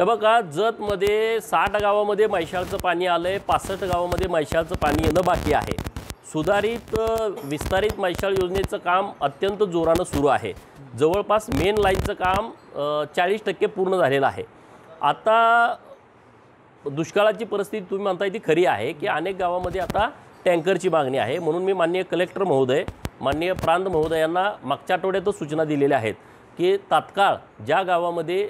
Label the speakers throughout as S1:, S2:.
S1: हे बघा, जतमध्ये 60 गावामध्ये मैशाळचं पाणी आलंय, 65 गावामध्ये मैशाळचं पाणी येणं बाकी आहे। सुधारित विस्तारित मैशाळ योजनेचं काम अत्यंत जोरानं सुरू आहे। जवळपास मेन लाईनचं काम 40% पूर्ण झालेलं आहे। आता दुष्काळाची परिस्थिती तुम्ही म्हणताय ती खरी आहे की अनेक गावामध्ये आता टँकरची मागणी आहे। म्हणून मी माननीय कलेक्टर महोदय, माननीय प्रांत महोदयांना मागच्या आठवड्यातच सूचना दिलेल्या आहेत की तात्काळ ज्या गावामध्ये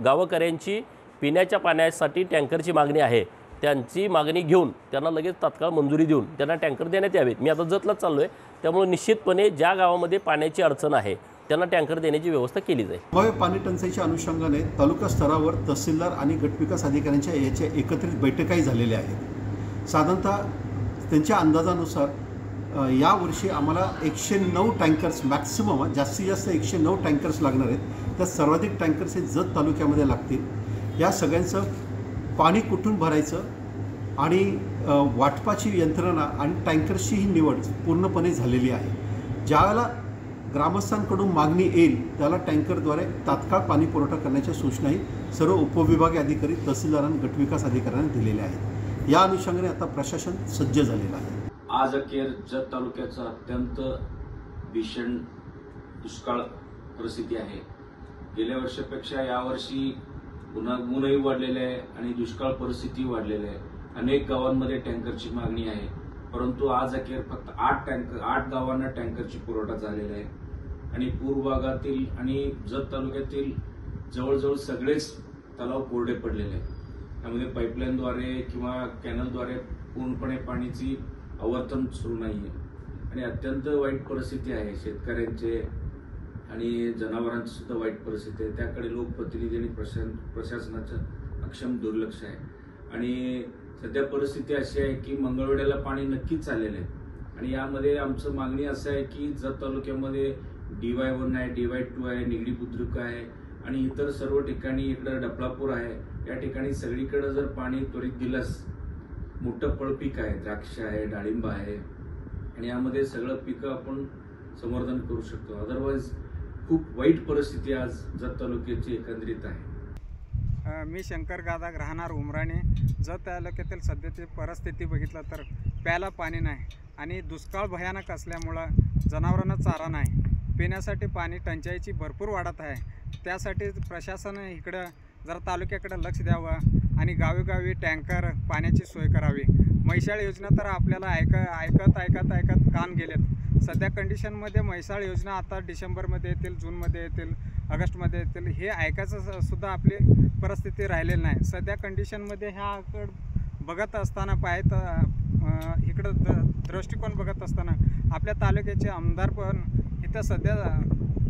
S1: गावकऱ्यांची पिण्याच्या पाण्यासाठी टँकरची मागणी आहे त्यांची मागणी घेऊन त्यांना लगेच तात्काळ मंजुरी देऊन त्यांना टँकर देण्यात यावेत। मी आता जतलाच चाललोय, त्यामुळे निश्चितपणे ज्या गावामध्ये पाण्याची अडचण आहे त्यांना टँकर देण्याची व्यवस्था केली जाईल।
S2: संभाव्य पाणी टंचाईच्या अनुषंगाने तालुका स्तरावर तहसीलदार आणि गटविकास अधिकाऱ्यांच्या याच्या एकत्रित बैठकाही झालेल्या आहेत। साधारणतः त्यांच्या अंदाजानुसार यावर्षी आम्हाला 109 टँकर्स मॅक्सिमम, जास्तीत जास्त 109 टँकर्स लागणार आहेत। त्यात सर्वाधिक टँकर्स हे जत तालुक्यामध्ये लागतील। या सगळ्यांचं पाणी कुठून भरायचं आणि वाटपाची यंत्रणा आणि टँकर्सची निवड पूर्णपणे झालेली आहे। ज्यावेळेला ग्रामस्थांकडून मागणी येईल त्याला टँकरद्वारे तात्काळ पाणी पुरवठा करण्याच्या सूचनाही सर्व उपविभागीय अधिकारी, तहसीलदारांना, गटविकास अधिकाऱ्यांना दिलेल्या आहेत। या अनुषंगाने आता प्रशासन सज्ज झालेलं आहे।
S3: आज अखेर जत तालुक्याचा अत्यंत भीषण दुष्काळ परिस्थिती आहे। गेल्या वर्षापेक्षा यावर्षी उन्हाही वाढलेले आहे आणि दुष्काळ परिस्थिती वाढलेली आहे। अनेक गावांमध्ये टँकरची मागणी आहे, परंतु आज अखेर फक्त 8 गावांना टँकरची पुरवठा झालेला आहे आणि पूर्व भागातील आणि जत तालुक्यातील जवळजवळ सगळेच तलाव कोरडे पडलेले आहेत। त्यामध्ये पाईपलाईनद्वारे किंवा कॅनलद्वारे पूर्णपणे पाण्याची आवर्तन सुरू नाहीये आणि अत्यंत वाईट परिस्थिती आहे। शेतकऱ्यांचे आणि जनावरांची सुद्धा वाईट परिस्थिती आहे। त्याकडे लोकप्रतिनिधी आणि प्रशासनाचं अक्षम दुर्लक्ष आहे आणि सध्या परिस्थिती अशी आहे की मंगळवेढ्याला पाणी नक्कीच आलेलं आहे आणि यामध्ये आमचं मागणी असं आहे की जत तालुक्यामध्ये DY1 आहे, DY2 आहे, निगडी बुद्रुक आहे आणि इतर सर्व ठिकाणी इकडे डफळापूर आहे। या ठिकाणी सगळीकडे जर पाणी त्वरित दिलंस, मोठं फळपीक आहे, द्राक्ष आहे, डाळिंब आहे आणि यामध्ये सगळं पिकं आपण संवर्धन करू शकतो। अदरवाईज खूप वाईट परिस्थिती आज जत तालुक्याची एकंदरीत आहे।
S4: मी शंकर गादाग, राहणार उमराणे। जत तालुक्यातील सध्याची परिस्थिती बघितलं तर प्यायला पाणी नाही आणि दुष्काळ भयानक असल्यामुळं जनावरांना चारा नाही, पिण्यासाठी पाणी टंचाईची भरपूर वाढत आहे। त्यासाठी प्रशासन इकडं जरा तालुक्याकडे लक्ष द्यावं आणि गावी टँकर पाण्याची सोय करावी। मैशाळ योजना तर आपल्याला ऐकत कान गेलेत। सध्या कंडिशनमध्ये मैशाळ योजना आता डिसेंबरमध्ये येतील, जूनमध्ये येतील, ऑगस्टमध्ये येतील, हे ऐकायचं सुद्धा आपली परिस्थिती राहिलेली नाही। सध्या कंडिशनमध्ये ह्याकडं बघत असताना इकडं दृष्टिकोन बघत असताना आपल्या तालुक्याचे आमदार पण इथं सध्या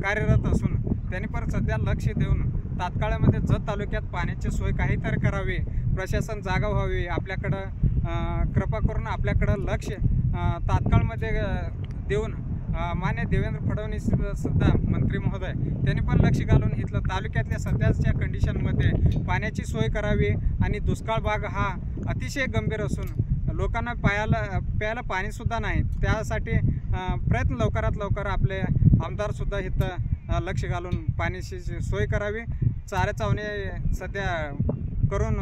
S4: कार्यरत असून त्यांनी पण सध्या लक्ष देऊन तात्काळामध्ये जत तालुक्यात पाण्याची सोय काहीतरी करावी, प्रशासन जागा व्हावी, आपल्याकडं कृपा करून आपल्याकडं लक्ष तात्काळमध्ये देऊन मान्य देवेंद्र फडणवीस सुद्धा मंत्री महोदय त्यांनी पण लक्ष घालून इथलं तालुक्यातल्या सध्याच्या कंडिशनमध्ये पाण्याची सोय करावी आणि दुष्काळ भाग हा अतिशय गंभीर असून लोकांना प्यायला पाणीसुद्धा नाही। त्यासाठी प्रयत्न लवकरात लवकर आपले आमदारसुद्धा इथं लक्ष घालून पाण्याची सोय करावी, चारा चावणे सध्या करून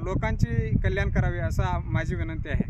S4: लोकांची कल्याण करावे, असा माझी विनंती आहे।